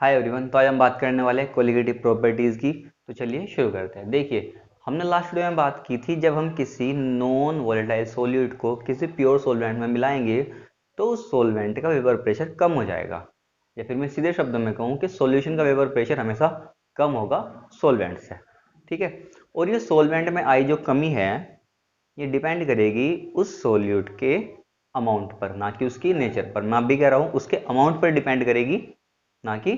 Hi everyone. तो आज हम बात करने वाले हैं कोलिगेटिव प्रॉपर्टीज की। तो चलिए शुरू करते हैं। देखिए, हमने लास्ट वीडियो में बात की थी, जब हम किसी नॉन वोलेटाइल सॉल्यूट को किसी प्योर सॉल्वेंट में मिलाएंगे तो उस सॉल्वेंट का वेपर प्रेशर कम हो जाएगा, या फिर मैं सीधे शब्दों में कहूँ कि सॉल्यूशन का वेपर प्रेशर हमेशा कम होगा सॉल्वेंट से। ठीक है। और ये सॉल्वेंट में आई जो कमी है, ये डिपेंड करेगी उस सॉल्यूट के अमाउंट पर, ना कि उसकी नेचर पर। मैं भी कह रहा हूँ उसके अमाउंट पर डिपेंड करेगी, ना कि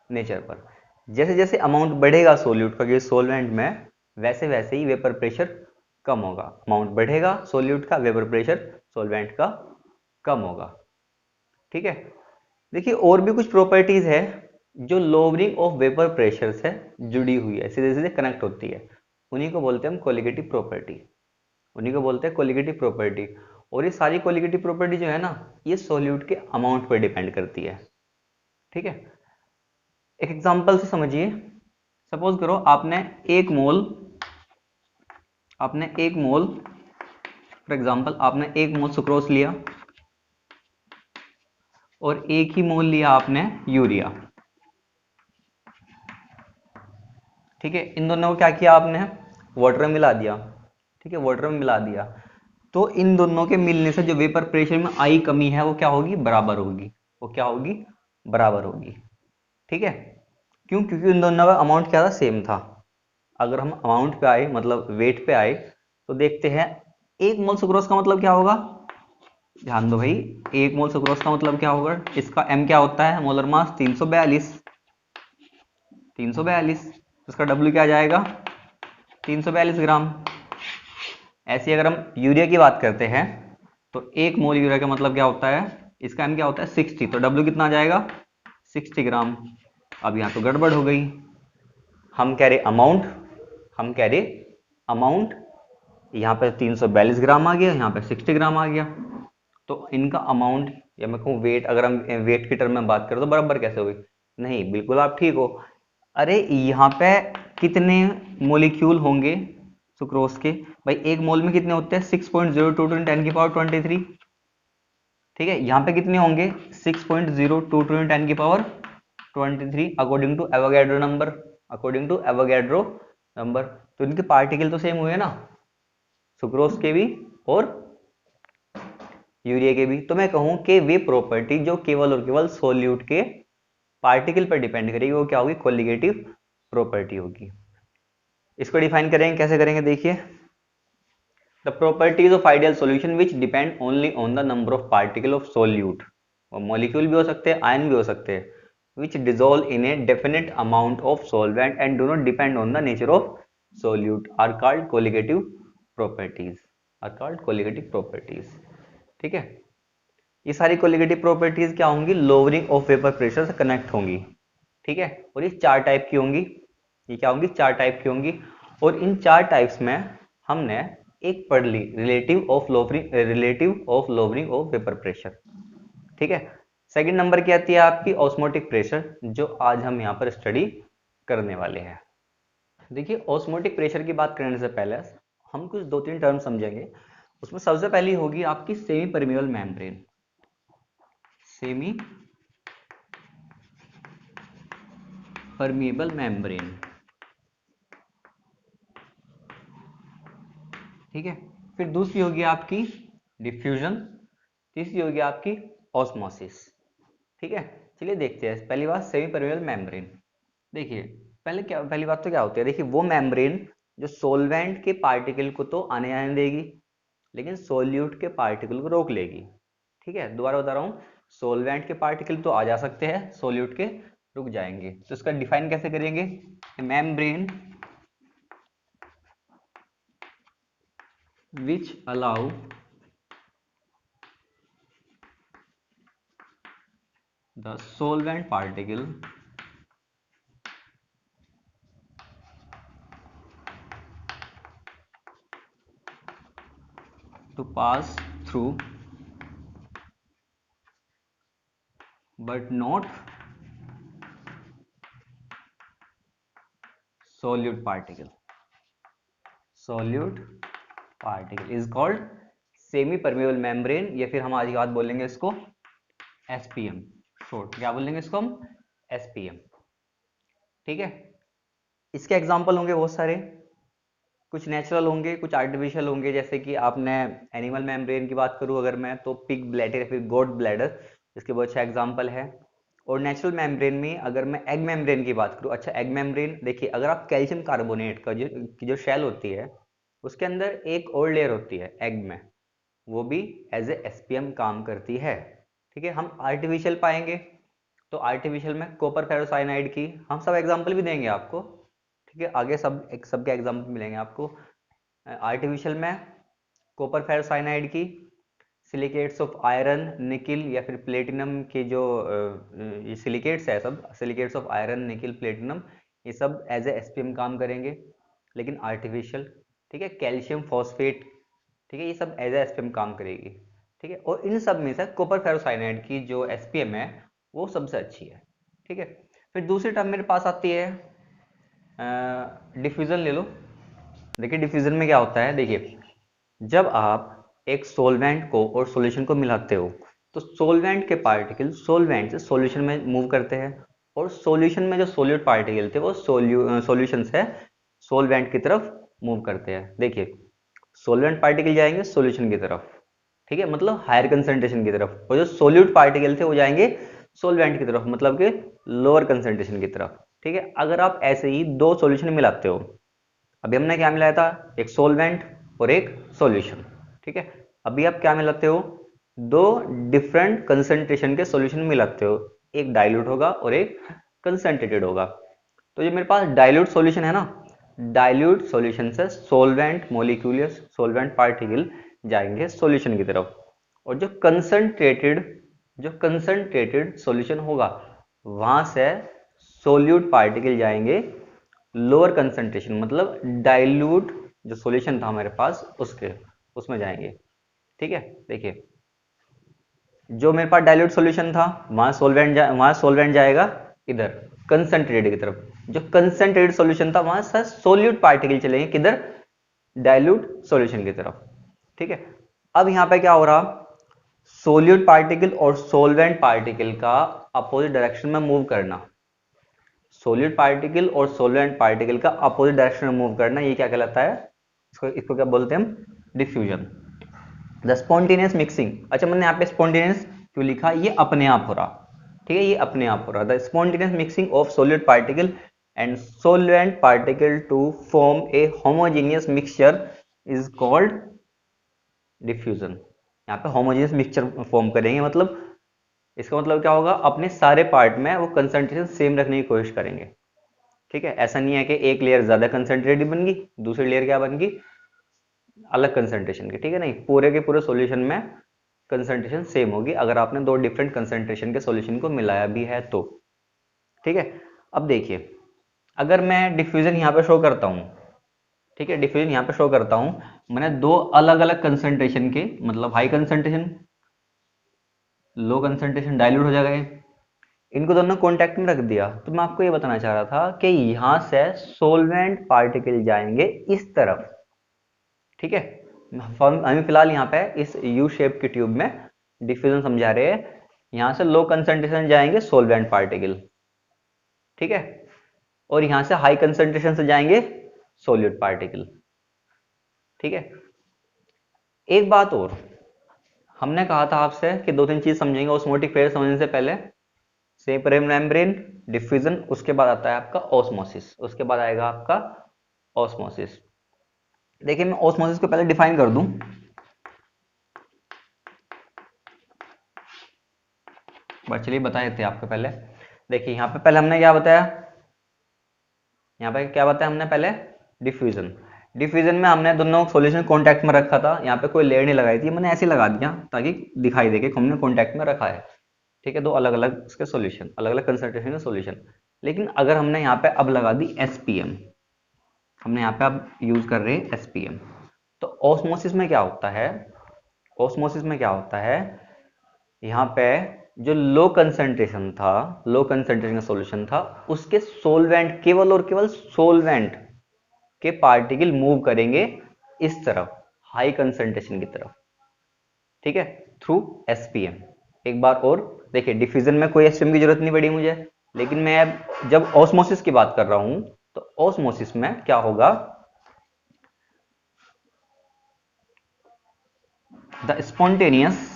नेचर पर। जैसे जैसे अमाउंट बढ़ेगा सॉल्यूट का कि सॉल्वेंट में, वैसे वैसे ही वेपर प्रेशर कम होगा। अमाउंट बढ़ेगा सॉल्यूट का, वेपर प्रेशर सॉल्वेंट का कम होगा। ठीक है। देखिए, और भी कुछ प्रॉपर्टीज है जो लोअरिंग ऑफ वेपर प्रेशर से जुड़ी हुई है, सीधे सीधे कनेक्ट होती है। उन्हीं को बोलते हैं हम कोलिगेटिव प्रॉपर्टी। उन्हीं को बोलते हैं कोलिगेटिव प्रॉपर्टी। और ये सारी कोलिगेटिव प्रॉपर्टी जो है ना, ये सॉल्यूट के अमाउंट पर डिपेंड करती है। ठीक है। एक एग्जांपल से समझिए। सपोज करो आपने एक मोल फॉर एग्जांपल आपने एक मोल सुक्रोज लिया और एक ही मोल लिया आपने यूरिया। ठीक है। इन दोनों को क्या किया आपने, वाटर में मिला दिया। ठीक है, वाटर में मिला दिया। तो इन दोनों के मिलने से जो वेपर प्रेशर में आई कमी है वो क्या होगी, बराबर होगी। वो क्या होगी, बराबर होगी। ठीक है। क्यों? क्योंकि इन दोनों का अमाउंट क्या था, सेम था। अगर हम अमाउंट पे आए, मतलब वेट पे आए, तो देखते हैं एक मोल सुक्रोज का मतलब क्या होगा। ध्यान दो भाई, एक मोल सुक्रोज का मतलब क्या होगा। इसका एम क्या होता है, मोलर मास 342। 342। इसका डब्ल्यू क्या आ जाएगा, 342 ग्राम। ऐसे अगर हम यूरिया की बात करते हैं, तो एक मोल यूरिया का मतलब क्या होता है, इसका एम क्या होता है 60, तो डब्ल्यू कितना आ जाएगा 60 ग्राम। अब यहाँ तो गड़बड़ हो गई। हम कह रहे अमाउंट, हम कह रहे अमाउंट, यहाँ पे 342 ग्राम आ गया, यहाँ पे 60 ग्राम आ गया। तो इनका अमाउंट, या मैं कहूँ वेट, अगर हम वेट की टर्म में बात करें तो बराबर कैसे होगी। नहीं, बिल्कुल आप ठीक हो। अरे यहाँ पे कितने मोलिक्यूल होंगे सुक्रोज के, भाई एक मोल में कितने होते हैं 6.022 10 की पावर 23। ठीक है। यहाँ पे कितने होंगे 6.022 10 की power 23 according to Avogadro number. According to Avogadro number. तो इनके पार्टिकल तो सेम हुए ना, सुक्रोज के भी और यूरिया के भी। तो मैं कहूं कि वे प्रॉपर्टी जो केवल और केवल सोल्यूट के पार्टिकल पर डिपेंड करेगी, वो क्या होगी, कोलिगेटिव प्रॉपर्टी होगी। इसको डिफाइन करेंगे, कैसे करेंगे देखिए। The properties of ideal solution which depend only on the number of particle of solute, और मॉलिक्यूल भी हो सकते हैं, आयन भी हो सकते हैं, which dissolve in a definite amount of solvent and do not depend on the nature of solute are called colligative properties. Are called colligative properties. ठीक है। ये सारी कोलिगेटिव प्रॉपर्टीज क्या होंगी, लोअरिंग ऑफ वेपर प्रेशर से connect होंगी। ठीक है। और ये चार टाइप की होंगी। ये क्या होंगी, चार टाइप की होंगी। और इन चार टाइप्स में हमने एक पढ़ ली, relative of lowering of vapour pressure. ठीक है। सेकंड नंबर की आती है आपकी ऑस्मोटिक प्रेशर, जो आज हम यहाँ पर स्टडी करने वाले हैं। देखिए, ऑस्मोटिक प्रेशर की बात करने से पहले हम कुछ दो तीन टर्म समझेंगे। उसमें सबसे पहली होगी आपकी semi permeable membrane. Semi permeable membrane. ठीक है। फिर दूसरी होगी आपकी डिफ्यूजन। तीसरी होगी आपकी ऑस्मोसिस। ठीक है। चलिए देखते हैं। पहली बात सेमी परमिएबल मेम्ब्रेन। देखिए, पहली बात तो क्या होती है, देखिए वो मेम्ब्रेन जो सोलवेंट के पार्टिकल को तो आने आने देगी, लेकिन सोल्यूट के पार्टिकल को रोक लेगी। ठीक है, दोबारा बता रहा हूँ, सोलवेंट के पार्टिकल तो आ जा सकते हैं, सोल्यूट के रुक जाएंगे। तो इसका डिफाइन कैसे करेंगे, membrane which allow the solvent particle to pass through but not solute particle. Solute particle is called semi permeable membrane, या फिर हम आज की बात बोलेंगे इसको एसपीएम शॉर्ट। क्या बोलेंगे इसको हम, एसपीएम। ठीक है, इसके एग्जाम्पल होंगे बहुत सारे, कुछ नेचुरल होंगे, कुछ आर्टिफिशियल होंगे। जैसे कि आपने एनिमल मेम्ब्रेन की बात करूं अगर मैं, तो पिग ब्लैडर या फिर गोट ब्लैडर, इसके बहुत अच्छा एग्जाम्पल है। और नेचुरल मेम्ब्रेन में अगर मैं एग मेम्ब्रेन की बात करूं, अच्छा एग मेम्ब्रेन देखिए, अगर आप कैल्शियम कार्बोनेट का जो शेल होती है उसके अंदर एक और लेयर होती है एग में, वो भी एज ए एसपीएम काम करती है। ठीक है, हम आर्टिफिशियल पाएंगे तो आर्टिफिशियल में कॉपर फेरोसाइनाइड की हम सब एग्जाम्पल भी देंगे आपको। ठीक है, आगे सबके एग्जाम्पल मिलेंगे आपको। आर्टिफिशियल में कॉपर फेरोसाइनाइड की, सिलिकेट्स ऑफ आयरन निकिल या फिर प्लेटिनम के जो ये सिलिकेट्स है, सब silicates of iron nickel platinum, ये सब एज ए एसपीएम काम करेंगे लेकिन आर्टिफिशियल। ठीक है, कैल्शियम फॉस्फेट, ठीक है, ये सब एज ए एसपीएम काम करेगी। ठीक है, और इन सब में से कॉपर फेरोसाइनाइड की जो एसपीएम है वो सबसे अच्छी है। ठीक है, फिर दूसरी टर्म मेरे पास आती है डिफ्यूजन ले लो। देखिए डिफ्यूजन में क्या होता है, देखिए जब आप एक सोलवेंट को और सॉल्यूशन को मिलाते हो तो सोलवेंट के पार्टिकल सोलवेंट से सॉल्यूशन में मूव करते हैं, और सॉल्यूशन में जो सोल्यूट पार्टिकल थे वो सॉल्यूशन से सोलवेंट की तरफ मूव करते हैं। देखिए सोलवेंट पार्टिकल जाएंगे सॉल्यूशन की तरफ, ठीक है, मतलब हायर कंसंट्रेशन की तरफ, और जो सोल्यूट पार्टिकल थे वो जाएंगे सोलवेंट की तरफ, मतलब कि लोअर कंसंट्रेशन की तरफ। ठीक है, अगर आप ऐसे ही दो सॉल्यूशन मिलाते हो, अभी हमने क्या मिलाया था, एक सोलवेंट और एक सॉल्यूशन। ठीक है, अभी आप क्या मिलाते हो, दो डिफरेंट कंसंट्रेशन के सॉल्यूशन मिलाते हो, एक डाइल्यूट होगा और एक कंसंट्रेटेड होगा। तो ये मेरे पास डाइल्यूट सॉल्यूशन है ना, डाइल्यूट सॉल्यूशन से सोलवेंट मॉलिक्यूल सोलवेंट पार्टिकल जाएंगे सॉल्यूशन की तरफ, और जो कंसंट्रेटेड सॉल्यूशन होगा वहां से सोल्यूट पार्टिकल जाएंगे लोअर कंसंट्रेशन, मतलब डाइल्यूट जो सॉल्यूशन था हमारे पास उसमें जाएंगे। ठीक है, देखिए जो मेरे पास डाइल्यूट सॉल्यूशन था वहां सोलवेंट जाएगा इधर कंसंट्रेटेड की तरफ, जो कंसंट्रेटेड सॉल्यूशन था वहां से सोल्यूट पार्टिकल चलेंगे किधर, डाइल्यूट सॉल्यूशन की तरफ। ठीक है, अब यहां पे क्या हो रहा, सोल्यूट पार्टिकल और सोलवेंट पार्टिकल का अपोजिट डायरेक्शन में मूव करना, सोलिड पार्टिकल और सोलवेंट पार्टिकल का अपोजिट डायरेक्शन में मूव करना, ये क्या कहलाता है, इसको क्या बोलते हैं हम, डिफ्यूजन। द स्पॉन्टेनियस मिक्सिंग, अच्छा मैंने यहाँ पे स्पॉन्टेनियस क्यों लिखा, ये अपने आप हो रहा। ठीक है, ये अपने आप हो रहा, the spontaneous mixing of solid particle and solvent particle to form a homogeneous mixture is called diffusion. यहाँ पे होमोजेनियस मिक्सचर फॉर्म करेंगे, मतलब इसका मतलब क्या होगा, अपने सारे पार्ट में वो कंसंट्रेशन सेम रखने की कोशिश करेंगे। ठीक है, ऐसा नहीं है कि एक लेयर ज्यादा कंसंट्रेटेड बन गई, दूसरी लेयर क्या बन गई, अलग कंसंट्रेशन की। ठीक है, नहीं, पूरे के पूरे सॉल्यूशन में कंसंट्रेशन सेम होगी अगर आपने दो डिफरेंट कंसंट्रेशन के सॉल्यूशन को मिलाया भी है तो। ठीक है, अब देखिए अगर मैं डिफ्यूजन यहाँ पे शो करता हूँ, ठीक है, डिफ्यूजन यहाँ पे शो करता हूँ, मैंने दो अलग अलग कंसंट्रेशन के, मतलब high concentration low concentration dilute हो जाएगा, इनको दोनों कांटेक्ट में रख दिया, तो मैं आपको ये बताना चाह रहा था कि यहां से सोलवेंट पार्टिकल जाएंगे इस तरफ। ठीक है, हम फिलहाल यहाँ पे इस यू शेप की ट्यूब में डिफ्यूजन समझा रहे हैं, यहां से लो कंसंट्रेशन जाएंगे सोलवेंट पार्टिकल, ठीक है, और यहां से हाई कंसंट्रेशन से जाएंगे सोल्यूट पार्टिकल। ठीक है, एक बात और, हमने कहा था आपसे कि दो तीन चीज समझेंगे ऑस्मोटिक फेज समझने से पहले, सेपरेम मेम्ब्रेन, डिफ्यूजन, उसके बाद आता है आपका ऑस्मोसिस, उसके बाद आएगा आपका ऑस्मोसिस। देखिए मैं ऑस्मोसिस को पहले डिफाइन कर दूं, चलिए बताए थे आपको पहले। देखिए यहाँ पे पहले हमने क्या बताया, यहाँ पे क्या बताया हमने पहले, डिफ्यूजन। डिफ्यूजन में हमने दोनों सॉल्यूशन कांटेक्ट में रखा था, यहाँ पे कोई लेयर नहीं लगाई थी, मैंने ऐसे लगा दिया ताकि दिखाई दे कि हमने कांटेक्ट में रखा है। ठीक है, दो अलग अलग उसके सॉल्यूशन, अलग अलग कंसंट्रेशन के सॉल्यूशन। लेकिन अगर हमने यहाँ पे अब लगा दी एसपीएम, हमने यहाँ पे अब यूज कर रहे हैं एसपीएम, तो ऑस्मोसिस में क्या होता है, ऑस्मोसिस में क्या होता है, यहाँ पे जो लो कंसंट्रेशन था, लो कंसंट्रेशन का सॉल्यूशन था, उसके सोलवेंट, केवल और केवल सोलवेंट के पार्टिकल मूव करेंगे इस तरफ, हाई कंसंट्रेशन की तरफ। ठीक है, थ्रू एसपीएम। एक बार और देखिए, डिफ्यूजन में कोई एसपीएम की जरूरत नहीं पड़ी मुझे, लेकिन मैं अब जब ऑस्मोसिस की बात कर रहा हूं तो ऑस्मोसिस में क्या होगा, the spontaneous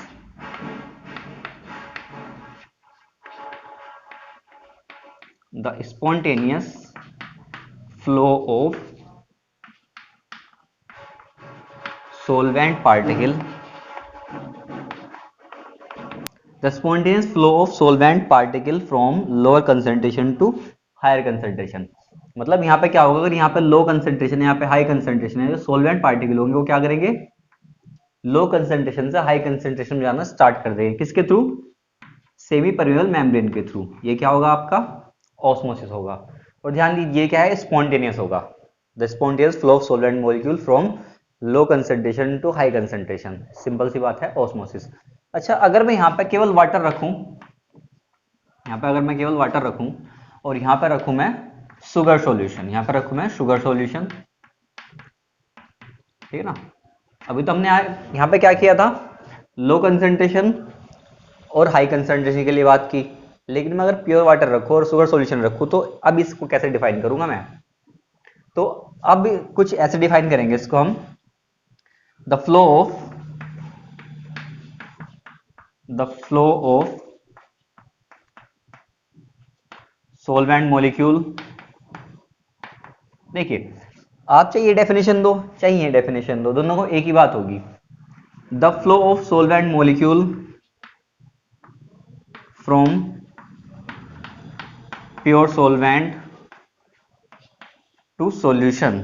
flow of solvent particle the spontaneous flow of solvent particle from lower concentration to higher concentration। मतलब यहाँ पे क्या होगा, अगर यहाँ पे लो कंसेंट्रेशन है, यहाँ पे हाई कंसेंट्रेशन है, जो सोलवेंट पार्टिकल होंगे वो क्या करेंगे, लो कंसेंट्रेशन से हाई कंसेंट्रेशन में जाना स्टार्ट कर देंगे। किसके थ्रू, सेमी परमेबल मेम्ब्रेन के थ्रू। ये क्या होगा आपका, ऑस्मोसिस होगा। और ध्यान दीजिए क्या है, स्पॉन्टेनियस होगा, the spontaneous flow of solvent molecule from low concentration to high concentration. Simple सी बात है, ऑस्मोसिस। अच्छा, अगर मैं यहाँ पे केवल वाटर रखूं, यहाँ पे अगर मैं केवल वाटर रखूं और यहाँ पे रखूं मैं शुगर सॉल्यूशन, यहाँ पे रखूं मैं शुगर सॉल्यूशन, ठीक है ना। अभी तो हमने यहाँ पे क्या किया था, लो कंसेंट्रेशन और हाई कंसेंट्रेशन के लिए बात की, लेकिन मैं अगर प्योर वाटर रखूं और शुगर सॉल्यूशन रखूं तो अब इसको कैसे डिफाइन करूंगा मैं, तो अब कुछ ऐसे डिफाइन करेंगे इसको हम, the flow of solvent molecule. देखिए, आप चाहिए डेफिनेशन दो, चाहिए डेफिनेशन दो, दोनों को एक ही बात होगी। The flow of solvent molecule from pure solvent to solution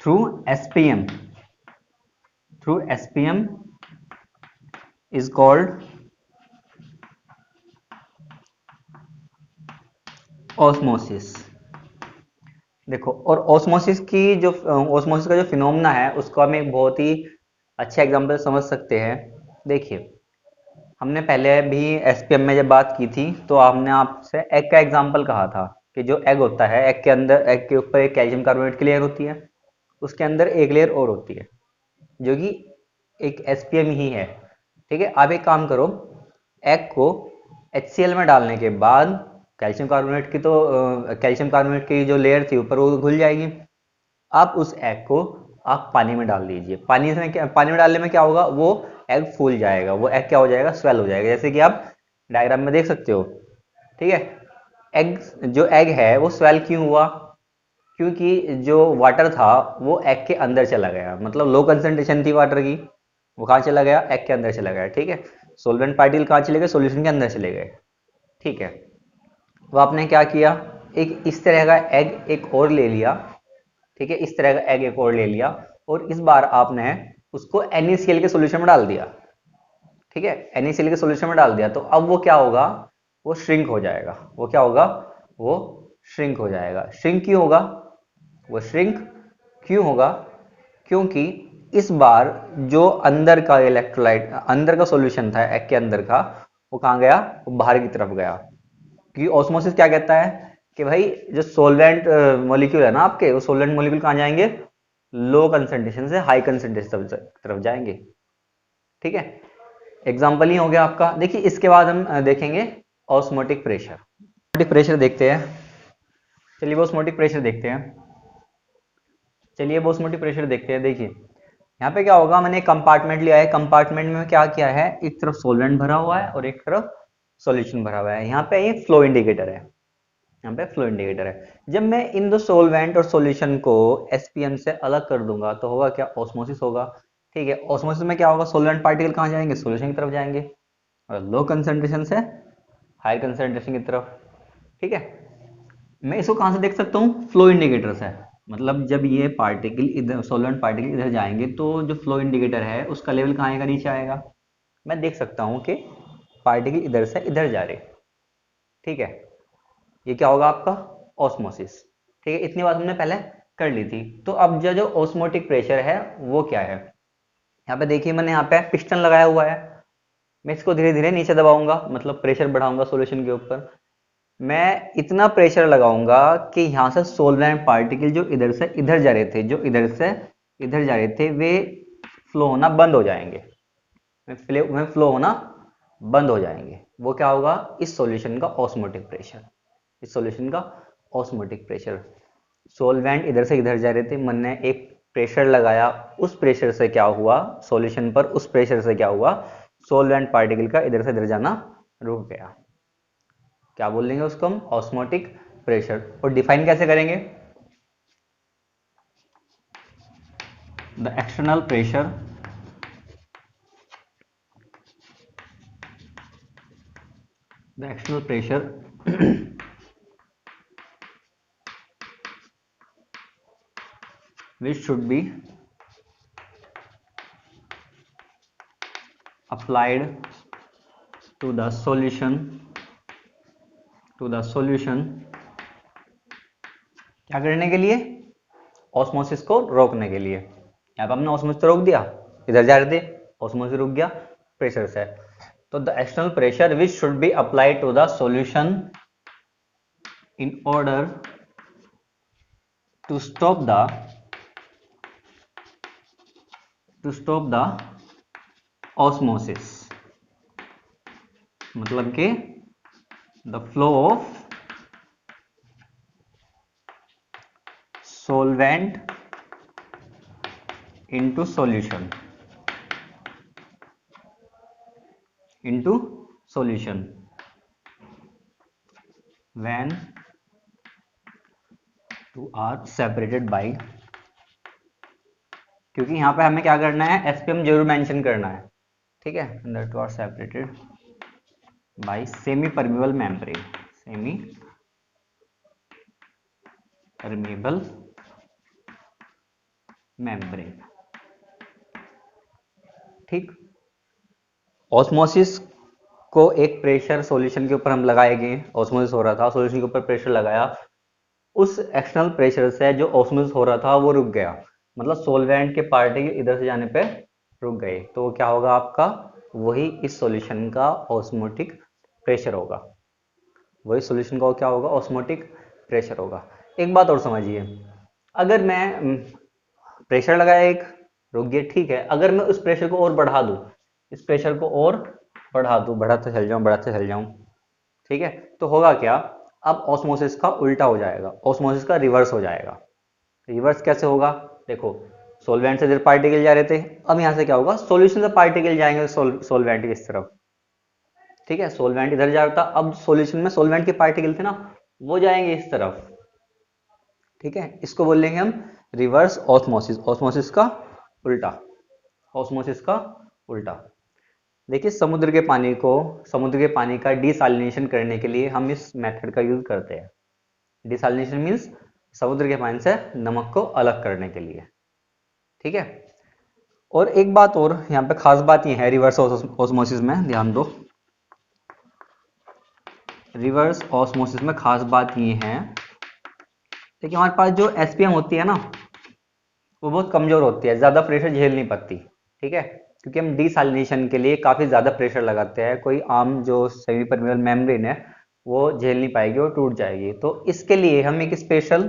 through SPM is called osmosis। देखो, और ऑस्मोसिस का जो फिनोमेना है उसको हम एक बहुत ही अच्छा एग्जांपल समझ सकते हैं। देखिए, हमने पहले भी एसपीएम में जब बात की थी तो हमने आपसे एग का एग्जांपल कहा था कि जो एग होता है, एग के ऊपर एक कैल्शियम कार्बोनेट की लेयर होती है, उसके अंदर एक लेयर और होती है जो कि एक एसपीएम ही है, ठीक है। आप एक काम करो, एग को HCl में डालने के बाद कैल्शियम कार्बोनेट की जो लेयर थी ऊपर वो घुल जाएगी। आप उस एग को आप पानी में डाल दीजिए, पानी में डालने में क्या होगा, वो एग फूल जाएगा, वो एग क्या हो जाएगा, स्वेल हो जाएगा, जैसे कि आप डायग्राम में देख सकते हो, ठीक है। जो एग है वो स्वेल क्यों हुआ, क्योंकि जो वाटर था वो एग के अंदर चला गया, मतलब लो कंसेंट्रेशन थी वाटर की, वो कहाँ चला गया, एग के अंदर चला गया, ठीक है। सोलवेंट पार्टिकल कहाँ चले गए, सॉल्यूशन के अंदर चले गए, ठीक है। तो आपने क्या किया, एक इस तरह का एग एक और ले लिया, ठीक है, इस तरह का एग एक और ले लिया और इस बार आपने उसको NaCl के सॉल्यूशन में डाल दिया, ठीक है, NaCl के सॉल्यूशन में डाल दिया। तो अब वो क्या होगा, वो श्रिंक हो जाएगा, वो क्या होगा, वो श्रिंक हो जाएगा। श्रिंक क्यों होगा, वो श्रिंक क्यों होगा, क्योंकि इस बार जो अंदर का इलेक्ट्रोलाइट, अंदर का सॉल्यूशन था एग के अंदर का, वो कहाँ गया, वो बाहर की तरफ गया। क्योंकि ऑस्मोसिस क्या कहता है कि भाई जो सोलवेंट मॉलिक्यूल है ना आपके, वो सोलवेंट मॉलिक्यूल कहाँ जाएंगे, लो कंसेंट्रेशन से हाई कंसेंट्रेशन तरफ जाएंगे, ठीक है। एग्जाम्पल ही हो गया आपका। देखिए, इसके बाद हम देखेंगे ऑस्मोटिक प्रेशर। ऑस्मोटिक प्रेशर देखते हैं, चलिए वो ऑस्मोटिक प्रेशर देखते हैं, देखिए यहाँ पे क्या होगा, मैंने एक कंपार्टमेंट लिया है, कंपार्टमेंट में क्या किया है, एक तरफ सोलवेंट भरा हुआ है और एक तरफ सॉल्यूशन भरा हुआ है। यहाँ पे ये फ्लो इंडिकेटर है, यहाँ पे फ्लो इंडिकेटर है। जब मैं इन दो सोलवेंट और सॉल्यूशन को एसपीएम से अलग कर दूंगा तो होगा क्या, ऑस्मोसिस होगा, ठीक है। ऑस्मोसिस में क्या होगा, सोलवेंट पार्टिकल कहाँ जाएंगे, सॉल्यूशन की तरफ जाएंगे, और लो कंसेंट्रेशन से हाई कंसेंट्रेशन की तरफ, ठीक है। मैं इसको कहाँ से देख सकता हूँ, फ्लो इंडिकेटर से। मतलब जब ये पार्टिकल इधर, सोलवेंट पार्टिकल इधर जाएंगे तो जो फ्लो इंडिकेटर है उसका लेवल कहाँ आएगा, नीचे आएगा। मैं देख सकता हूँ कि पार्टिकल इधर से इधर जा रहे, ठीक है। ये क्या होगा आपका, ऑस्मोसिस, ठीक है। इतनी बात हमने पहले कर ली थी। तो अब जो ऑस्मोटिक प्रेशर है वो क्या है, यहाँ पे देखिए मैंने यहाँ पे पिस्टन लगाया हुआ है, मैं इसको धीरे धीरे नीचे दबाऊंगा, मतलब प्रेशर बढ़ाऊंगा सॉल्यूशन के ऊपर। मैं इतना प्रेशर लगाऊंगा कि यहाँ से सोलवेंट पार्टिकल जो इधर से इधर जा रहे थे, वे फ्लो होना बंद हो जाएंगे, में फ्लो होना बंद हो जाएंगे। वो क्या होगा, इस सॉल्यूशन का ऑस्मोटिक प्रेशर, इस सॉल्यूशन का ऑस्मोटिक प्रेशर। सॉल्वेंट इधर से इधर जा रहे थे, मन ने एक प्रेशर लगाया, उस प्रेशर से क्या हुआ सॉल्यूशन पर, उस प्रेशर से क्या हुआ सॉल्वेंट पार्टिकल का इधर से इधर जाना रुक गया। क्या बोल देंगे उसको हम, ऑस्मोटिक प्रेशर। और डिफाइन कैसे करेंगे, the external pressure which should be applied to the solution क्या करने के लिए, ऑस्मोसिस को रोकने के लिए। यहाँ पे हमने ऑस्मोसिस रोक दिया, इधर जा रहे थे, ऑस्मोसिस रुक गया प्रेशर से। तो the external pressure which should be applied to the solution in order to stop the osmosis, मतलब कि the flow of solvent into solution when two are separated by, क्योंकि यहाँ पे हमें क्या करना है, एसपीएम जरूर मेंशन करना है, ठीक है। अंदर two are separated by semi permeable membrane, semi permeable membrane, ठीक। ऑस्मोसिस को एक प्रेशर सॉल्यूशन के ऊपर हम लगाएंगे, ऑस्मोसिस हो रहा था, सॉल्यूशन के ऊपर प्रेशर लगाया, उस एक्सटर्नल प्रेशर से जो ऑस्मोसिस हो रहा था वो रुक गया, मतलब सॉल्वेंट के पार्टिकल इधर से जाने पे रुक गए, तो क्या होगा आपका, वही इस सॉल्यूशन का ऑस्मोटिक प्रेशर होगा, वही सॉल्यूशन का क्या होगा, ऑस्मोटिक प्रेशर होगा। एक बात और समझिए, अगर मैं प्रेशर लगाया एक, रुक गया, ठीक है, अगर मैं उस प्रेशर को और बढ़ा दूं, इस प्रेशर को और बढ़ाते चल जाऊं, ठीक है, तो होगा क्या, अब ऑस्मोसिस का उल्टा हो जाएगा, ऑस्मोसिस का रिवर्स हो जाएगा। रिवर्स कैसे होगा, देखो सॉल्वेंट से इधर पार्टिकल जा रहे थे, अब यहां से क्या होगा, सॉल्यूशन से पार्टिकल जाएंगे सॉल्वेंट की इस तरफ, ठीक है, सॉल्वेंट इधर जा रहा था, अब सॉल्यूशन में सॉल्वेंट के पार्टिकल थे ना, वो जाएंगे इस तरफ, ठीक है, इसको बोल लेंगे हम रिवर्स ऑस्मोसिस, ऑस्मोसिस का उल्टा, ऑस्मोसिस का उल्टा। देखिए समुद्र के पानी का डिसैलिनेशन करने के लिए हम इस मेथड का यूज करते हैं। डिसैलिनेशन मीन्स समुद्र के पानी से नमक को अलग करने के लिए, ठीक है। और एक बात और यहाँ पे खास बात ये है रिवर्स ऑस्मोसिस में, ध्यान दो, रिवर्स ऑस्मोसिस में खास बात ये है, देखिए हमारे पास जो एसपीएम होती है ना, वो बहुत कमजोर होती है, ज्यादा प्रेशर झेल नहीं पाती, ठीक है, क्योंकि हम डिसैलिनेशन के लिए काफी ज्यादा प्रेशर लगाते हैं, कोई आम जो सेमी परमेबल मेम्ब्रेन है वो झेल नहीं पाएगी और टूट जाएगी, तो इसके लिए हम एक स्पेशल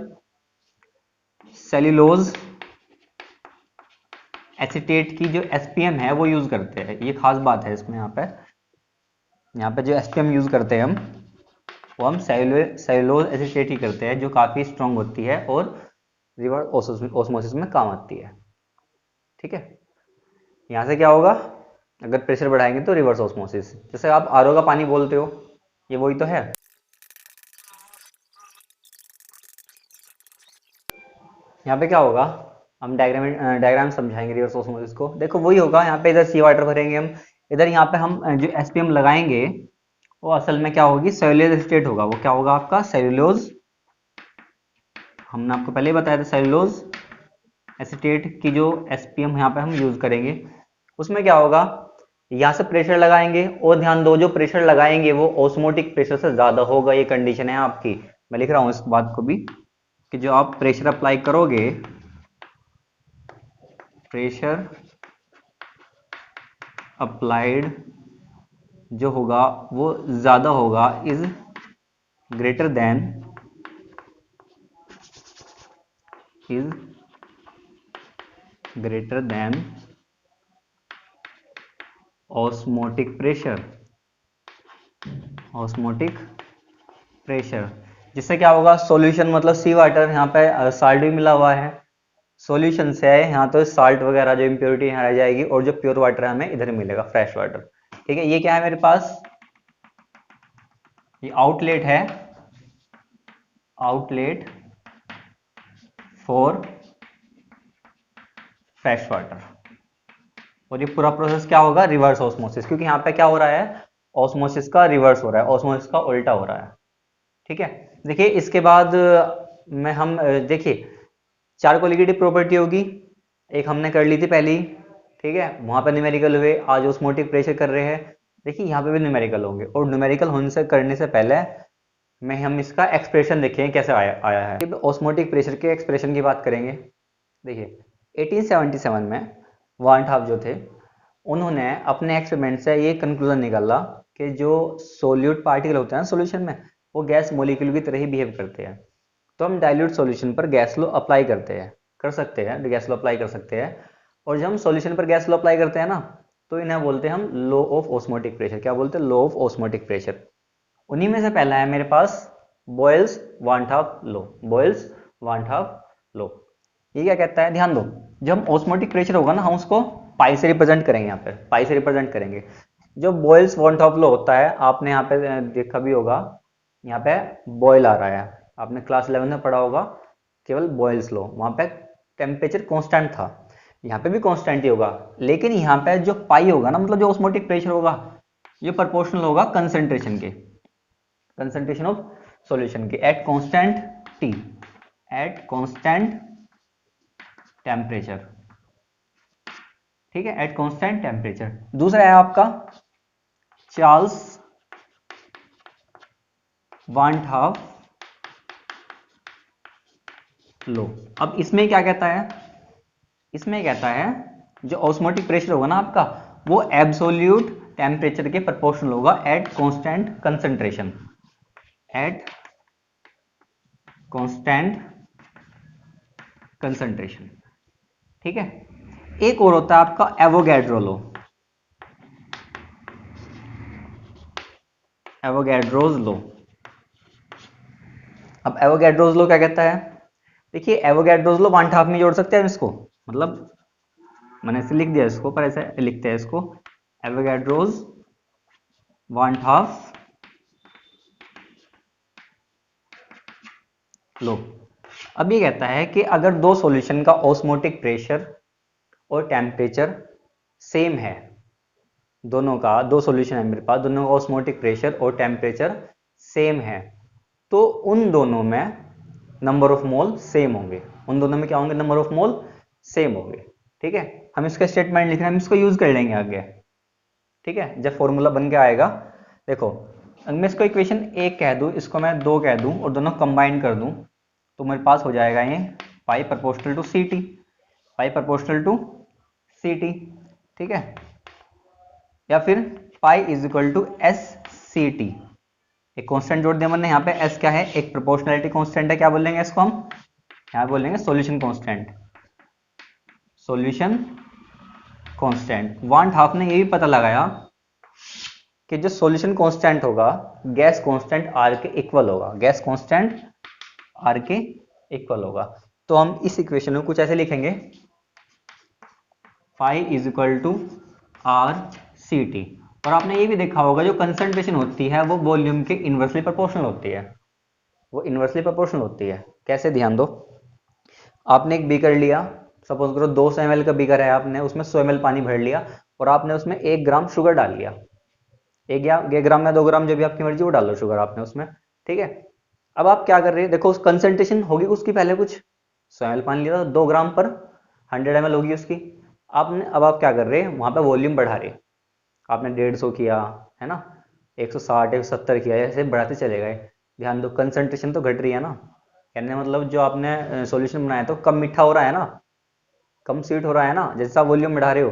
सेल्यूलोज एसीटेट की जो एसपीएम है वो यूज करते हैं, ये खास बात है इसमें। यहाँ पे जो एसपीएम यूज करते हैं हम, वो हम सेल्यूलोज एसीटेट ही करते हैं, जो काफी स्ट्रांग होती है और रिवर्स ऑस्मोसिस में काम आती है, ठीक है। यहाँ से क्या होगा, अगर प्रेशर बढ़ाएंगे तो रिवर्स ऑस्मोसिस, जैसे आप आरओ का पानी बोलते हो, ये वही तो है। यहाँ पे क्या होगा, हम डायग्राम समझाएंगे रिवर्स ऑस्मोसिस को, देखो वही होगा, यहाँ पे इधर सी वाटर भरेंगे हम, इधर यहाँ पे हम जो एसपीएम लगाएंगे वो असल में क्या होगी, सेल्यूलोज एसीटेट होगा, वो क्या होगा आपका सेल्यूलोज, हमने आपको पहले ही बताया था, सेल्यूलोज एसीटेट की जो एसपीएम यहाँ पे हम यूज करेंगे, उसमें क्या होगा, यहाँ से प्रेशर लगाएंगे, और ध्यान दो जो प्रेशर लगाएंगे वो ऑस्मोटिक प्रेशर से ज्यादा होगा, ये कंडीशन है आपकी, मैं लिख रहा हूं इस बात को भी, कि जो आप प्रेशर अप्लाई करोगे, प्रेशर अप्लाइड जो होगा वो ज्यादा होगा, is greater than, is greater than osmotic pressure, osmotic pressure, जिससे क्या होगा, सॉल्यूशन मतलब सी वाटर, यहाँ पे साल्ट भी मिला हुआ है, सॉल्यूशन से है यहाँ तो साल्ट वगैरह जो इम्प्योरिटी यहाँ रह जाएगी, और जो प्योर वाटर है हमें इधर मिलेगा, फ्रेश वाटर। ठीक है, ये क्या है मेरे पास, ये आउटलेट है, आउटलेट फॉर फ्रेश वाटर। और ये पूरा प्रोसेस क्या होगा, रिवर्स ऑस्मोसिस, क्योंकि यहाँ पे क्या हो रहा है, ऑस्मोसिस का रिवर्स हो रहा है, ऑस्मोसिस का उल्टा हो रहा है। ठीक है, देखिए इसके बाद में हम देखिए 4 कोलिगेटिव प्रॉपर्टी होगी, एक हमने कर ली थी पहली। ठीक है, वहां पर न्यूमेरिकल हुए, आज ऑस्मोटिक प्रेशर कर रहे हैं, देखिए यहाँ पे भी न्यूमेरिकल होंगे, और न्यूमेरिकल होने से करने से पहले मैं हम इसका एक्सप्रेशन देखें कैसे आया है। ऑस्मोटिक प्रेशर के एक्सप्रेशन की बात करेंगे। देखिए 1877 में वार्नहाफ जो थे, उन्होंने अपने एक्सपेरिमेंट से ये कंक्लूजन निकाला कि जो सोल्यूट पार्टिकल होते हैं सोल्यूशन में, वो गैस मॉलिक्यूल की तरह ही बिहेव करते हैं। तो हम डाइल्यूट सॉल्यूशन पर गैस लॉ अप्लाई करते हैं, कर सकते हैं, गैस लॉ अप्लाई कर सकते हैं। और जब हम सॉल्यूशन पर गैस लॉ अप्लाई करते हैं ना, तो इन्हें बोलते हैं हम लॉ ऑफ ऑस्मोटिक प्रेशर। क्या बोलते हैं, लॉ ऑफ ऑस्मोटिक प्रेशर। उन्हीं में से पहला है मेरे पास बॉयल्स वार्नहाफ लॉ, बॉयल्स वार्नहाफ लॉ। ये क्या कहता है, ध्यान दो, जब ऑस्मोटिक प्रेशर होगा ना, हम उसको पाई से रिप्रेजेंट करेंगे, यहाँ पे पाई से रिप्रेजेंट करेंगे। जो बॉयल्स वार्नहाफ लॉ होता है, आपने यहाँ पे देखा भी होगा, यहाँ पे बॉयल आ रहा है, आपने क्लास 11 में पढ़ा होगा, केवल बॉयल्स लॉ, वहां पे टेम्परेचर कांस्टेंट था, यहाँ पे भी कांस्टेंट ही होगा, लेकिन यहाँ पे जो पाई होगा ना, मतलब जो ऑस्मोटिक प्रेशर होगा, ये प्रोपोर्शनल होगा कंसंट्रेशन के, कंसंट्रेशन ऑफ सॉल्यूशन के, at constant T, at constant temperature. ठीक है, एट कांस्टेंट टेम्परेचर। दूसरा है आपका चार्ल्स वार्नहाफ लो। अब इसमें क्या कहता है, इसमें कहता है जो ऑस्मोटिक प्रेशर होगा ना आपका, वो एब्सोल्यूट टेम्परेचर के प्रोपोर्शनल होगा at constant concentration, at constant concentration. ठीक है, एक और होता है आपका एवोगैड्रो लो, एवोगैड्रोज लो। अब एवोगैड्रोज लो क्या कहता है, देखिए एवोगैड्रोज लो वार्नहाफ में जोड़ सकते हैं इसको, मतलब मैंने ऐसे लिख दिया इसको, पर ऐसे लिखते हैं इसको, एवोगैड्रोज वार्नहाफ लो। अब ये कहता है कि अगर दो सॉल्यूशन का ऑस्मोटिक प्रेशर और टेम्परेचर सेम है, दोनों का, दो सॉल्यूशन है मेरे पास, दोनों का ऑस्मोटिक प्रेशर और टेम्परेचर सेम है, तो उन दोनों में नंबर ऑफ मोल सेम होंगे, उन दोनों में क्या होंगे, नंबर ऑफ मोल सेम होंगे। ठीक है, हम इसका स्टेटमेंट लिख रहे हैं, हम इसको यूज कर लेंगे आगे। ठीक है, जब फॉर्मूला बन के आएगा, देखो अगर मैं इसको इक्वेशन 1 कह दूं, इसको मैं 2 कह दूं और दोनों कंबाइन कर दूं, तो मेरे पास हो जाएगा ये pi proportional to C T, pi proportional to C T. ठीक है, या फिर pi is equal to S C T, एक कांस्टेंट जोड़ दिया मैंने, यहाँ पे एस क्या है, एक प्रोपोर्शनलिटी कांस्टेंट है, क्या बोलेंगे इसको हम, यहाँ बोलेंगे सॉल्यूशन कांस्टेंट, सॉल्यूशन कांस्टेंट। वार्नहाफ ने ये भी पता लगाया कि जो सॉल्यूशन कांस्टेंट होगा, गैस कांस्टेंट आर के इक्वल होगा, गैस कांस्टेंट आर के इक्वल होगा। तो हम इस इक्वेशन को कुछ ऐसे लिखेंगे, phi is equal to R C T. और आपने ये भी देखा होगा, जो कंसंट्रेशन होती है वो वॉल्यूम के इनवर्सली प्रोपोर्शनल होती है, वो इनवर्सली प्रोपोर्शनल होती है। कैसे, ध्यान दो, आपने एक बीकर लिया, सपोज करो 200 ml का बीकर है, आपने उसमें 100 ml पानी भर लिया, और आपने उसमें 1 ग्राम शुगर डाल लिया, 1 ग्राम या 2 ग्राम जो भी आपकी मर्जी वो डालो शुगर आपने उसमें। ठीक है, अब आप क्या कर रहे हैं, देखो उस कंसंट्रेशन होगी उसकी, पहले कुछ 100 ml पानी लिया, 2 ग्राम पर 100 ml होगी उसकी, आपने, अब आप क्या कर रहे हैं, वहां पे वॉल्यूम बढ़ा रहे हैं, आपने 150 किया है ना, 160 170 किया, ऐसे बढ़ाते चले गए। ध्यान दो, कंसंट्रेशन तो घट रही है ना, कहने मतलब जो आपने सॉल्यूशन बनाया तो कम मीठा हो रहा है ना, कम स्वीट हो रहा है ना, जैसा वॉल्यूम बढ़ा रहे हो,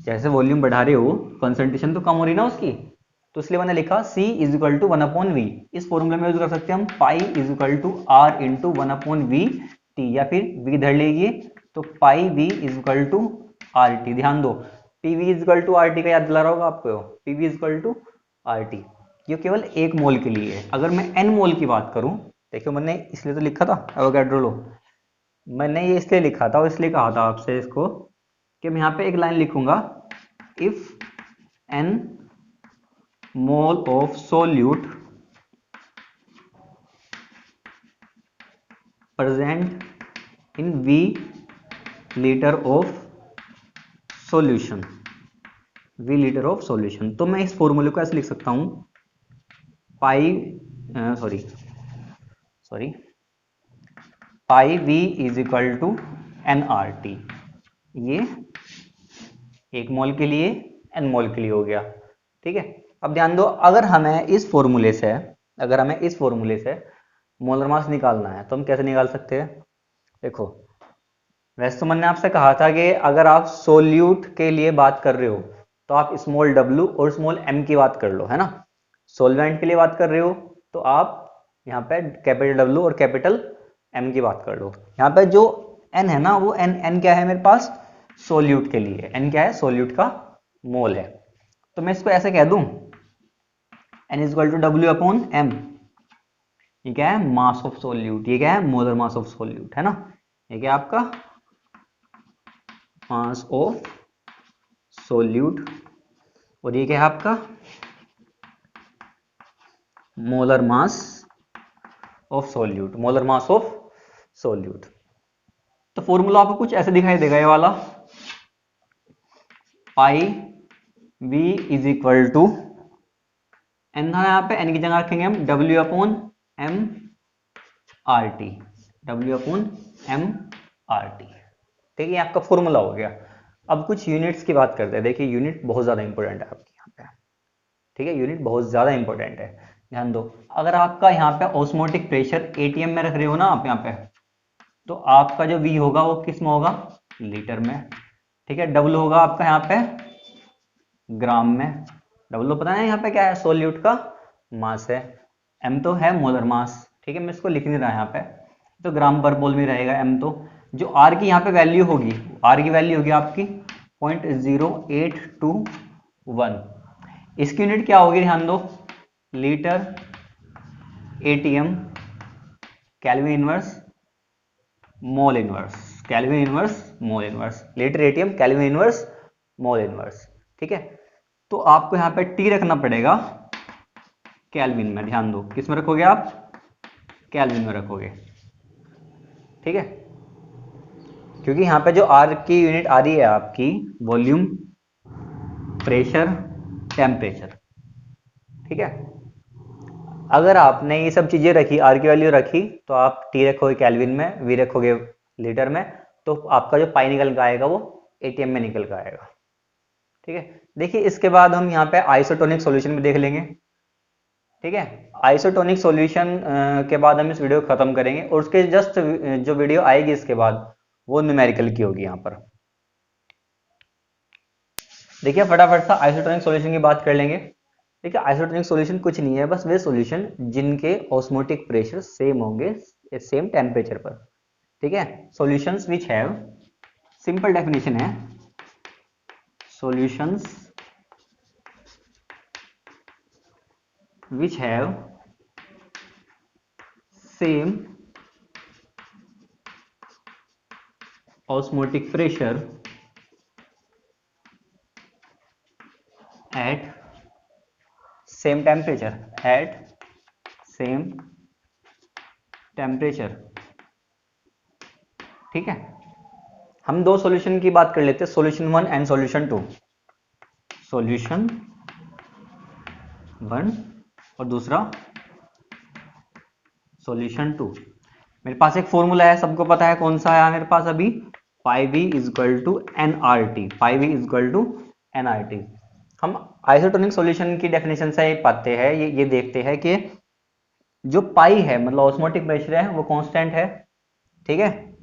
जैसे वॉल्यूम बढ़ा रहे हो कंसंट्रेशन तो कम हो रही ना उसकी, तो इसलिए मैंने लिखा C is equal to 1/V। इस फॉर्मूले में यूज कर सकते हैं हम, pi is equal to R into 1/V T, या फिर V धर लीजिए तो pi V is equal to RT। ध्यान दो, PV is equal to R T का याद दिला रहा होगा आपको, PV is equal to R T, ये केवल 1 मोल के लिए है। अगर मैं n मोल की बात करूं, देखो मैंने इसलिए तो लिखा था एवोगैड्रो लॉ, मैंने ये इसलिए लिखा था और इसलिए कहा था आपसे इसको कि मैं यहाँ पे एक लाइन लिखूंगा, if n mole of solute present in V litre of solution, V litre of solution, तो मैं इस फॉर्मूले को ऐसे लिख सकता हूं, pi pi V is equal to nRT, ये 1 मोल के लिए n मोल के लिए हो गया। ठीक है, अब ध्यान दो, अगर हमें इस फॉर्मूले से मोलर मास निकालना है तो हम कैसे निकाल सकते हैं? देखो, वैसे तो मैंने आपसे कहा था कि अगर आप सोल्यूट के लिए बात कर रहे हो तो आप स्मॉल w और स्मॉल m की बात कर लो, है ना। सोलवेंट के लिए बात कर रहे हो तो आप यहाँ पे कैपिटल W और कैपिटल M की बात कर लो। यहाँ पे जो n है ना, वो n क्या है मेरे पास? सोल्यूट के लिए n क्या है? सोल्यूट का मोल है। तो मैं इसको ऐसे कह दूं, n is equal to W upon M, ये क्या है? मास ऑफ सोल्यूट, ये क्या है? मोलर मास ऑफ सोल्यूट, है ना। ये क्या है आपका? मास ऑफ सोल्यूट, और ये क्या है आपका? Molar mass of solute, molar mass of solute. तो फॉर्मूला आपको कुछ ऐसे दिखाई देगा, ये वाला, pi V is equal to n था यहाँ पे, n की जगह रखेंगे हम W upon M R T, W upon M R T. ठीक है, आपका फॉर्मूला हो गया। अब कुछ यूनिट्स की बात करते हैं। देखिए, यूनिट बहुत ज्यादा इंपॉर्टेंट है आपके यहाँ पे। ठीक है, यूनिट बहुत ज्यादा इंपॉर्टेंट है, ध्यान दो। अगर आपका यहाँ पे ऑस्मोटिक प्रेशर एटीएम में रख रहे हो ना आप यहाँ पे, तो आपका जो V होगा वो किस में होगा? लीटर में। ठीक है, W होगा आपका यहाँ पे ग्राम में। W पता है यहाँ पे क्या है? सोल्यूट का मास है। M तो है मोलर मास। ठीक है, मैं इसको लिख नहीं रहा यहाँ पे, तो ग्राम पर मोल में रहेगा M। तो जो R की यहाँ पे वैल्यू होगी, R की वैल्यू होगी आपकी 0.0821। इसकी यूनिट क्या होगी? ध्यान दो, litre ATM kelvin inverse mole inverse, kelvin inverse mole inverse, litre ATM kelvin inverse mole inverse. ठीक है, तो आपको यहाँ पे T रखना पड़ेगा केल्विन में। ध्यान दो, किस में रखोगे आप? केल्विन में रखोगे। ठीक है, क्योंकि यहाँ पे जो R की यूनिट आ रही है आपकी वॉल्यूम, प्रेशर, टेम्परेचर। ठीक है, अगर आपने ये सब चीजें रखी, R की वैल्यू रखी, तो आप T रखोगे केल्विन में, V रखोगे लीटर में, तो आपका जो पाई निकल कर आएगा वो एटीएम में निकल कर आएगा। ठीक है, देखिए इसके बाद हम यहाँ पे आइसोटोनिक सॉल्यूशन भी देख लेंगे। ठीक है, आइसोटोनिक सॉल्यूशन के बाद हम इस वीडियो को खत्म करेंगे, और उसके जस्ट जो वीडियो आएगी इसके बाद वो न्यूमेरिकल की होगी। यहाँ पर देखिए फटाफट सा आइसोटोनिक सॉल्यूशन की बात कर लेंगे। देखिए, आइसोटोनिक सॉल्यूशन कुछ नहीं है, बस वे सॉल्यूशन जिनके ऑस्मोटिक प्रेशर सेम होंगे, सेम टेम्परेचर पर। ठीक है, solutions which have, simple definition है, solutions which have same osmotic pressure at same temperature, ठीक है, हम दो सॉल्यूशन की बात कर लेते हैं, सॉल्यूशन 1 एंड सॉल्यूशन 2। सॉल्यूशन 1 और दूसरा सॉल्यूशन 2। मेरे पास एक फॉर्मूला है, सबको पता है कौन सा है मेरे पास अभी? Pi V is equal to nRT, pi V is equal to nRT। हम आइसोटोनिक सॉल्यूशन की डेफिनेशन से पाते हैं, ये देखते हैं कि जो पाई है, मतलब ऑस्मोटिक प्रेशर है, वो कांस्टेंट है। ठीक है,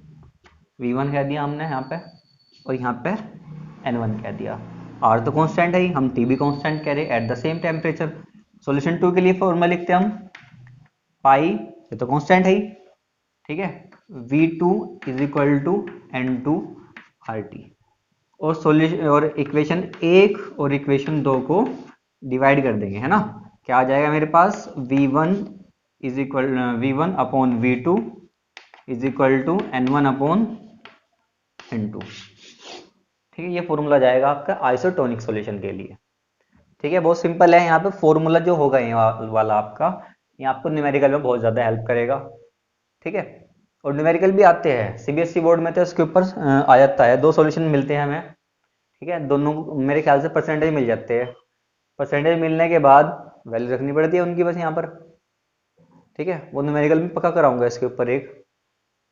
V1 कह दिया हमने यहाँ पे, और यहाँ पे N1 कह दिया। R तो कांस्टेंट है ही, हम T भी कांस्टेंट कह रहे at the same temperature. Solution 2 के लिए फॉर्मूला लिखते हैं हम, पाई, ये तो कांस्टेंट है ही। ठीक है, V2 is equal to N2 RT। और सॉल्यूशन और इक्वेशन 1 और इक्वेशन 2 को डिवाइड कर देंगे, है ना। क्या आ जाएगा मेरे पास, V1 is equal V1 upon V2 is equal to N1 upon N2। ठीक है, ये फॉर्मूला जाएगा आपका आइसोटोनिक सॉल्यूशन के लिए। ठीक है, बहुत सिंपल है। यहाँ पे फॉर्मूला जो होगा ये वाला आपका, ये आपको न्यूमेरिकल में बहुत ज़्यादा हेल्प करेगा। ठीक है, और न्यूमेरिकल भी आते हैं सीबीएसई बोर्ड में, तो इसके ऊपर आ जाता है, 2 सॉल्यूशन मिलते हैं हमें। ठीक है, दोनों मेरे ख्याल से परसेंटेज मिल जाते हैं। परसेंटेज मिलने के बाद वैल्यू रखनी पड़ती है उनकी बस यहाँ पर। ठीक है, वो न्यूमेरिकल में पक्का कराऊंगा इसके ऊपर एक।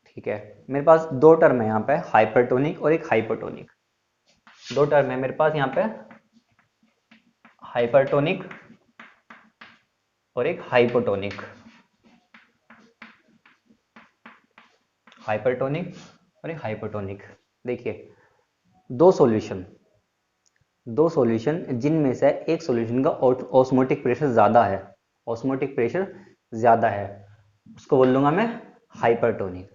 ठीक है, मेरे पास 2 टर्म है यहाँ पे, हाइपरटोनिक और एक हाइपोटोनिक। 2 टर्म है मेरे पास यहाँ पे, हाइपरटोनिक और एक हाइपोटोनिक। हाइपरटोनिक और एक हाइपोटोनिक। देखिए, 2 सॉल्यूशन जिनमें से एक सॉल्यूशन का ऑस्मोटिक प्रेशर ज्यादा है, ऑस्मोटिक प्रेशर ज्यादा है, उसको बोल लूंगा मैं हाइपरटोनिक।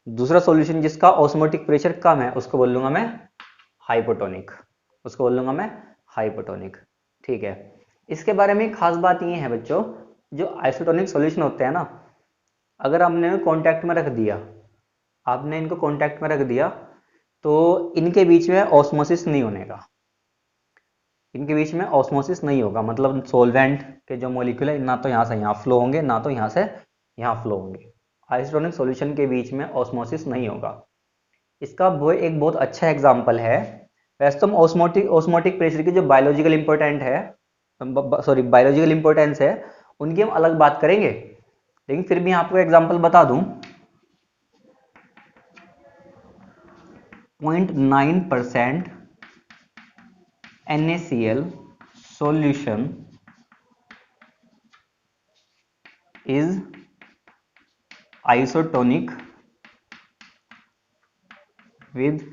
दूसरा सॉल्यूशन जिसका ऑस्मोटिक प्रेशर कम है, उसको बोल लूंगा मैं हाइपोटोनिक, उसको बोल लूंगा मैं हाइपोटोनिक। ठीक है, इसके बारे में खास बात ये है बच्चों, जो आइसोटोनिक सॉल्यूशन होते हैं ना, अगर हमने कांटेक्ट में रख दिया, आपने इनको कांटेक्ट में रख दिया, तो इनके बीच में ऑस्मोसिस नहीं होने का, इनके बीच में ऑस्मोसिस नहीं होगा। मतलब सोलवेंट के जो मॉलिक्यूल है, ना तो यहाँ से यहाँ फ्लो होंगे, ना तो यहाँ से यहाँ फ्लो होंगे। आइसोटोनिक सॉल्यूशन के बीच में ऑस्मोसिस नहीं होगा। इसका वो एक बहुत अच्छा एग्जांपल है। वैसे तो हम ऑस्मोटिक प्रेशर की जो बायोलॉजिकल इंपॉर्टेंट है, सॉरी बायोलॉजिकल इंपॉर्टेंस है, उनकी हम अलग बात करेंगे, लेकिन फिर भी आपको एग्जांपल बता दूं। 0.9% NaCl solution is isotonic with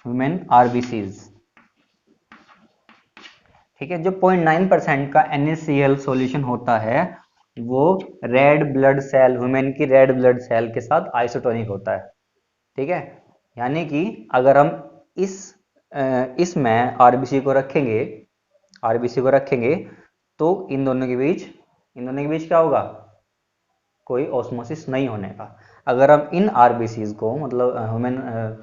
human RBCs। ठीक है, जो 0.9% का NaCl सॉल्यूशन होता है, वो रेड ब्लड सेल, ह्यूमन की रेड ब्लड सेल के साथ आइसोटोनिक होता है। ठीक है, यानी कि अगर हम इसमें आरबीसी को रखेंगे, तो इन दोनों के बीच क्या होगा, कोई ऑस्मोसिस नहीं होने का। अगर हम इन आरबीसीज को, मतलब ह्यूमन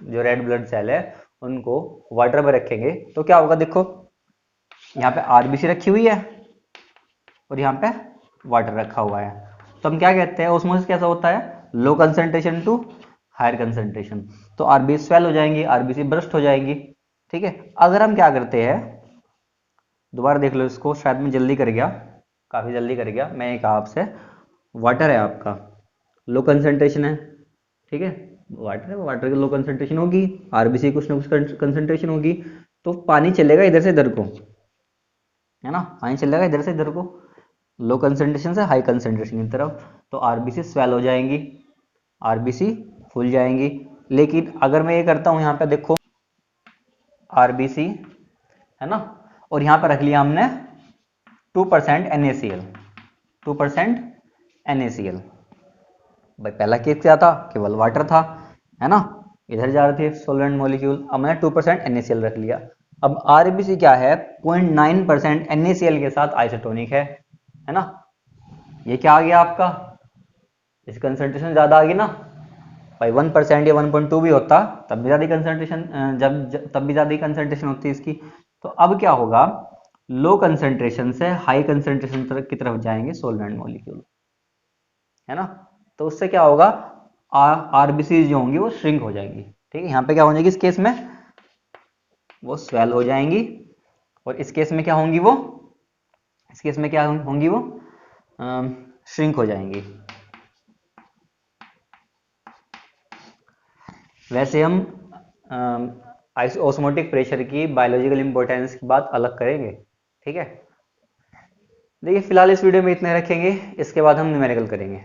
जो रेड ब्लड सेल है, उनको वाटर में रखेंगे, तो क्या होगा, देखो यहाँ पे आरबीसी रखी हुई है और यहाँ पे वाटर रखा हुआ है, तो हम क्या कहते हैं, ऑस्मोसिस कैसा होता है, low concentration to higher concentration. तो आरबीसी स्वेल हो जाएंगी, आरबीसी बर्स्ट हो जाएंगी। ठीक है, अगर हम क्या करते हैं, दोबारा देख लो इसको, शायद मैं जल्दी कर गया, काफी जल्दी कर गया। मैं कहा आपसे, वाटर है आपका, लो कंसंट्रेशन है। ठीक है, वाटर है, वाटर की लो कंसंट्रेशन होगी, आरबीसी कुछ ना कुछ कंसंट्रेशन होगी, तो पानी चलेगा इधर से इधर को, है ना, पानी चलेगा इधर से इधर को, लो कंसंट्रेशन से हाई कंसंट्रेशन की तरफ, तो आरबीसी स्वेल हो जाएंगी, आरबीसी फूल जाएंगी। लेकिन अगर मैं ये करता हूं, यहाँ पे देखो आरबीसी है ना, और यहाँ पे रख लिया हमने 2% NaCl, 2% NaCl। भाई पहला केस क्या था, केवल वाटर था, है ना, इधर जा रहे थे सोलवेंट मॉलिक्यूल, अब मैंने 2% NaCl रख लिया। अब आरबीसी क्या है, 0.9% NaCl के साथ आइसोटोनिक है ना। ये क्या आ गया आपका, इस कंसंट्रेशन ज्यादा आ गई ना भाई, 1% या 1.2 भी होता तब भी ज्यादा कंसंट्रेशन, तब भी ज्यादा कंसंट्रेशन होती है इसकी। तो अब क्या होगा, लो कंसंट्रेशन से हाई कंसंट्रेशन की तरफ जाएंगे सोलवेंट मॉलिक्यूल, है ना। तो उससे क्या होगा, आरबीसी जो होंगी वो श्रिंक हो जाएंगी। ठीक है, यहाँ पे क्या हो जाएगी, इस केस में वो स्वेल हो जाएंगी, और इस केस में क्या होंगी वो, इस केस में क्या होंगी वो श्रिंक हो जाएंगी। वैसे हम ऑस्मोटिक प्रेशर की बायोलॉजिकल इंपॉर्टेंस की बात अलग करेंगे। ठीक है, देखिए फिलहाल इस वीडियो में इतने रखेंगे, इसके बाद हम न्यूमेरिकल करेंगे।